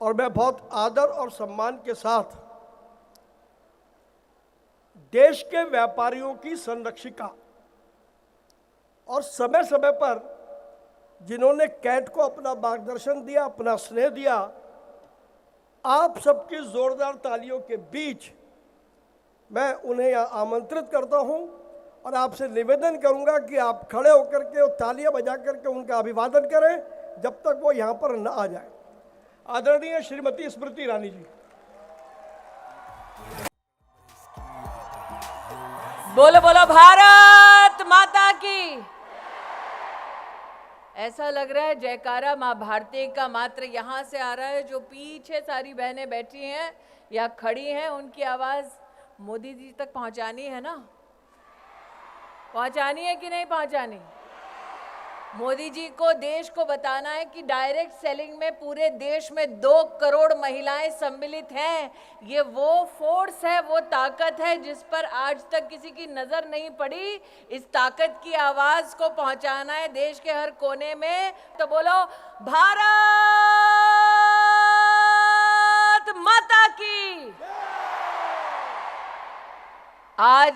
और मैं बहुत आदर और सम्मान के साथ देश के व्यापारियों की संरक्षिका और समय समय पर जिन्होंने कैट को अपना मार्गदर्शन दिया, अपना स्नेह दिया, आप सबकी जोरदार तालियों के बीच मैं उन्हें यहाँ आमंत्रित करता हूँ और आपसे निवेदन करूँगा कि आप खड़े होकर के और तालियां बजा करके उनका अभिवादन करें जब तक वो यहाँ पर न आ जाए। आदरणीय श्रीमती स्मृति ईरानी जी। बोलो बोलो भारत माता की। ऐसा लग रहा है जयकारा माँ भारती का मात्र यहाँ से आ रहा है। जो पीछे सारी बहनें बैठी हैं या खड़ी हैं, उनकी आवाज मोदी जी तक पहुँचानी है ना? पहुँचानी है कि नहीं पहुँचानी? मोदी जी को देश को बताना है कि डायरेक्ट सेलिंग में पूरे देश में 2 करोड़ महिलाएं सम्मिलित हैं। ये वो फोर्स है, वो ताकत है जिस पर आज तक किसी की नजर नहीं पड़ी। इस ताकत की आवाज को पहुंचाना है देश के हर कोने में। तो बोलो भारत माता की। आज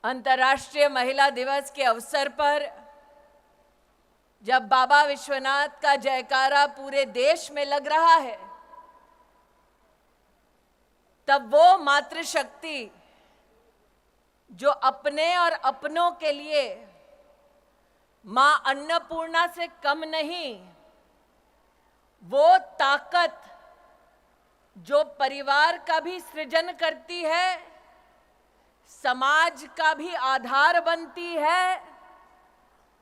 अंतर्राष्ट्रीय महिला दिवस के अवसर पर जब बाबा विश्वनाथ का जयकारा पूरे देश में लग रहा है, तब वो मातृशक्ति जो अपने और अपनों के लिए मां अन्नपूर्णा से कम नहीं, वो ताकत जो परिवार का भी सृजन करती है, समाज का भी आधार बनती है,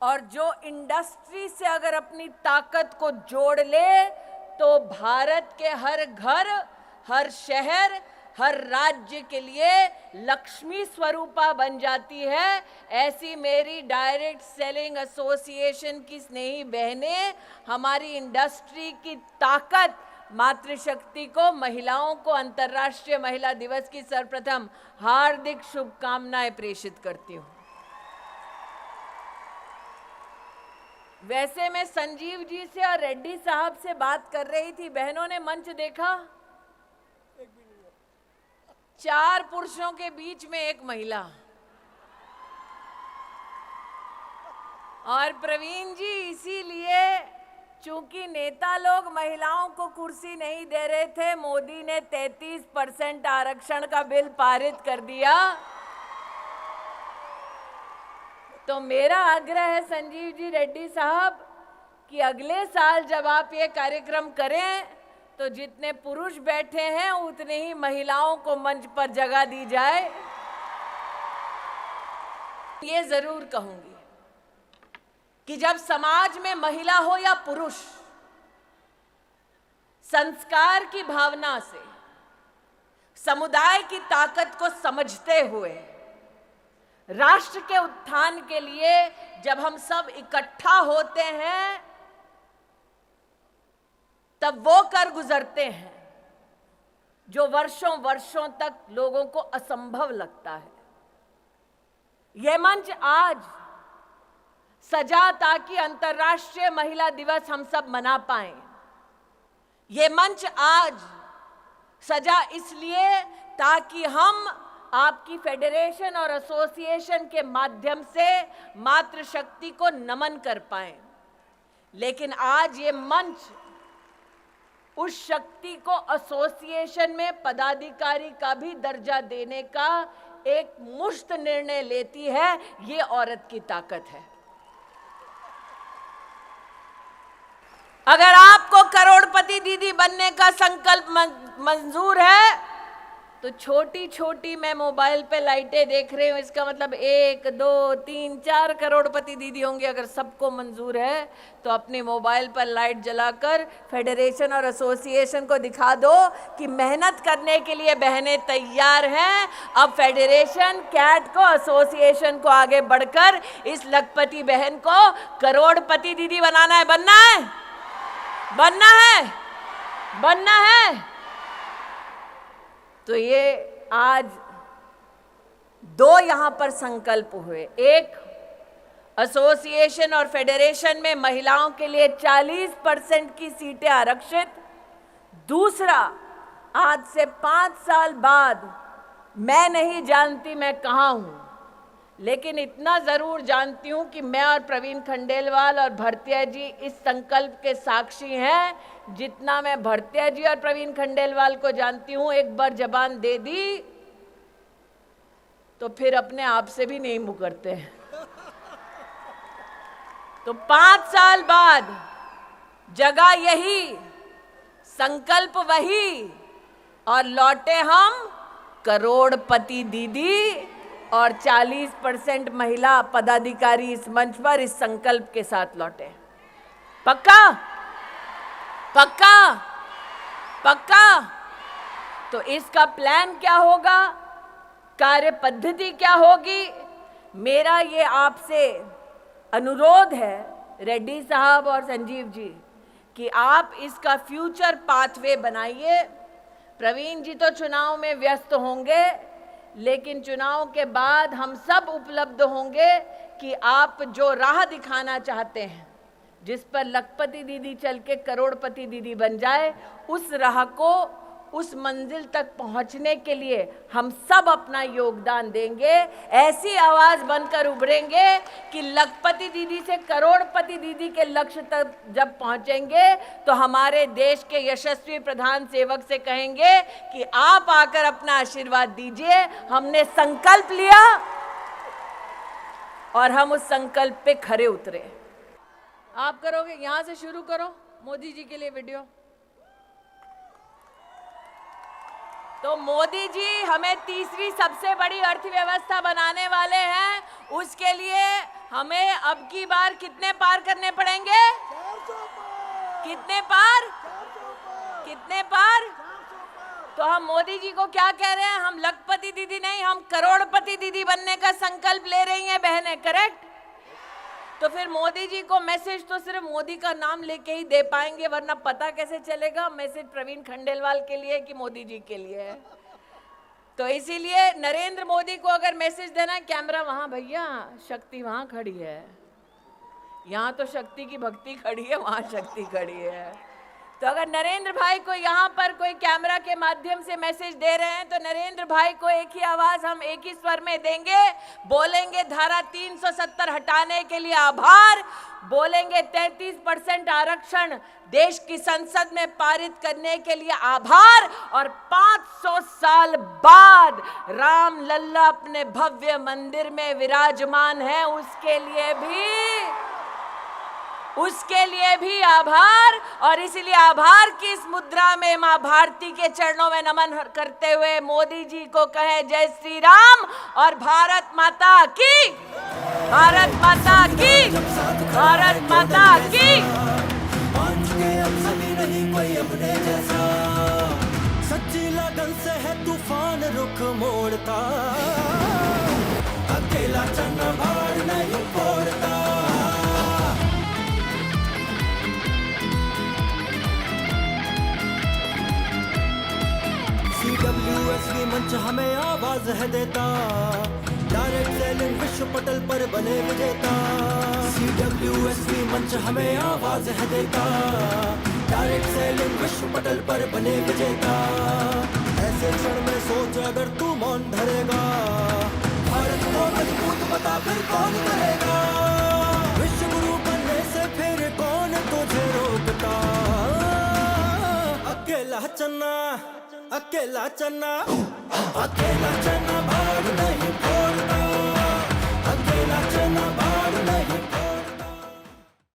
और जो इंडस्ट्री से अगर अपनी ताकत को जोड़ ले तो भारत के हर घर, हर शहर, हर राज्य के लिए लक्ष्मी स्वरूपा बन जाती है। ऐसी मेरी डायरेक्ट सेलिंग एसोसिएशन की स्नेही बहनें हमारी इंडस्ट्री की ताकत मातृशक्ति को, महिलाओं को अंतर्राष्ट्रीय महिला दिवस की सर्वप्रथम हार्दिक शुभकामनाएं प्रेषित करती हूँ। वैसे मैं संजीव जी से और रेड्डी साहब से बात कर रही थी, बहनों ने मंच देखा? 4 पुरुषों के बीच में 1 महिला। और प्रवीण जी, इसीलिए चूंकि नेता लोग महिलाओं को कुर्सी नहीं दे रहे थे, मोदी ने 33% आरक्षण का बिल पारित कर दिया। तो मेरा आग्रह है संजीव जी, रेड्डी साहब, कि अगले साल जब आप ये कार्यक्रम करें तो जितने पुरुष बैठे हैं उतने ही महिलाओं को मंच पर जगह दी जाए। ये जरूर कहूंगी कि जब समाज में महिला हो या पुरुष, संस्कार की भावना से समुदाय की ताकत को समझते हुए राष्ट्र के उत्थान के लिए जब हम सब इकट्ठा होते हैं, तब वो कर गुजरते हैं जो वर्षों वर्षों तक लोगों को असंभव लगता है। ये मंच आज सजा ताकि अंतर्राष्ट्रीय महिला दिवस हम सब मना पाएं। ये मंच आज सजा इसलिए ताकि हम आपकी फेडरेशन और एसोसिएशन के माध्यम से मातृशक्ति को नमन कर पाएं। लेकिन आज ये मंच उस शक्ति को एसोसिएशन में पदाधिकारी का भी दर्जा देने का एक मुश्त निर्णय लेती है। ये औरत की ताकत है। अगर आपको करोड़पति दीदी बनने का संकल्प मंजूर है तो छोटी छोटी मैं मोबाइल पे लाइटें देख रही हूँ, इसका मतलब 1, 2, 3, 4 करोड़पति दीदी होंगे। अगर सबको मंजूर है तो अपने मोबाइल पर लाइट जलाकर फेडरेशन और एसोसिएशन को दिखा दो कि मेहनत करने के लिए बहनें तैयार हैं। अब फेडरेशन, कैट को, एसोसिएशन को आगे बढ़कर इस लखपति बहन को करोड़पति दीदी बनाना है। बनना है, बनना है, बनना है। तो ये आज 2 यहां पर संकल्प हुए। एक, एसोसिएशन और फेडरेशन में महिलाओं के लिए 40% की सीटें आरक्षित, दूसरा, आज से 5 साल बाद मैं नहीं जानती मैं कहाँ हूँ, लेकिन इतना जरूर जानती हूँ कि मैं और प्रवीण खंडेलवाल और भरतिया जी इस संकल्प के साक्षी हैं। जितना मैं भरतिया जी और प्रवीण खंडेलवाल को जानती हूँ, एक बार जबान दे दी तो फिर अपने आप से भी नहीं मुकरते हैं। तो 5 साल बाद जगह यही, संकल्प वही, और लौटे हम करोड़पति दीदी और 40% महिला पदाधिकारी इस मंच पर इस संकल्प के साथ लौटे। पक्का? पक्का? पक्का? तो इसका प्लान क्या होगा, कार्य पद्धति क्या होगी? मेरा ये आपसे अनुरोध है रेड्डी साहब और संजीव जी कि आप इसका फ्यूचर पाथवे बनाइए। प्रवीण जी तो चुनाव में व्यस्त होंगे, लेकिन चुनाव के बाद हम सब उपलब्ध होंगे कि आप जो राह दिखाना चाहते हैं, जिस पर लखपति दीदी चल के करोड़पति दीदी बन जाए, उस राह को, उस मंजिल तक पहुंचने के लिए हम सब अपना योगदान देंगे। ऐसी आवाज बनकर उभरेंगे कि लखपति दीदी से करोड़पति दीदी के लक्ष्य तक जब पहुंचेंगे तो हमारे देश के यशस्वी प्रधान सेवक से कहेंगे कि आप आकर अपना आशीर्वाद दीजिए। हमने संकल्प लिया और हम उस संकल्प पे खरे उतरे। आप करोगे? यहां से शुरू करो मोदी जी के लिए वीडियो। तो मोदी जी हमें तीसरी सबसे बड़ी अर्थव्यवस्था बनाने वाले हैं। उसके लिए हमें अब की बार कितने पार करने पड़ेंगे? 400 पार। कितने पार? 400 पार। कितने पार? 400 पार। तो हम मोदी जी को क्या कह रहे हैं? हम लखपति दीदी नहीं, हम करोड़पति दीदी बनने का संकल्प ले रही हैं बहनें। करेक्ट? तो फिर मोदी जी को मैसेज तो सिर्फ मोदी का नाम लेके ही दे पाएंगे, वरना पता कैसे चलेगा मैसेज प्रवीण खंडेलवाल के लिए कि मोदी जी के लिए है। तो इसीलिए नरेंद्र मोदी को अगर मैसेज देना है, कैमरा वहां भैया, शक्ति वहां खड़ी है, यहाँ तो शक्ति की भक्ति खड़ी है, वहां शक्ति खड़ी है। तो अगर नरेंद्र भाई को यहाँ पर कोई कैमरा के माध्यम से मैसेज दे रहे हैं, तो नरेंद्र भाई को एक ही आवाज हम एक ही स्वर में देंगे, बोलेंगे धारा 370 हटाने के लिए आभार, बोलेंगे 33% आरक्षण देश की संसद में पारित करने के लिए आभार, और 500 साल बाद राम लल्ला अपने भव्य मंदिर में विराजमान है, उसके लिए भी आभार। और इसलिए आभार की इस मुद्रा में मां भारती के चरणों में नमन करते हुए मोदी जी को कहें जय श्री राम और भारत माता की, भारत माता की, भारत माता की। कोई अपने जैसा सच्ची लगन से है तूफान रुख मोड़ता, अकेला चन्ना भाड़ नहीं फोड़ता। CWSV मंच हमें आवाज है देता, डायरेक्ट सेलिंग विश्व पटल पर बने विजेता। CWSV मंच हमें आवाज है देता, डायरेक्ट सेलिंग विश्व पटल पर बने विजेता। ऐसे क्षण में सोच अगर तू मौन धरेगा, भारत को मजबूत बता फिर कौन करेगा। विश्व गुरु बनने से फिर कौन तुझे रोकता। अकेला चन्ना, अकेला चन्ना, अकेला चन्ना।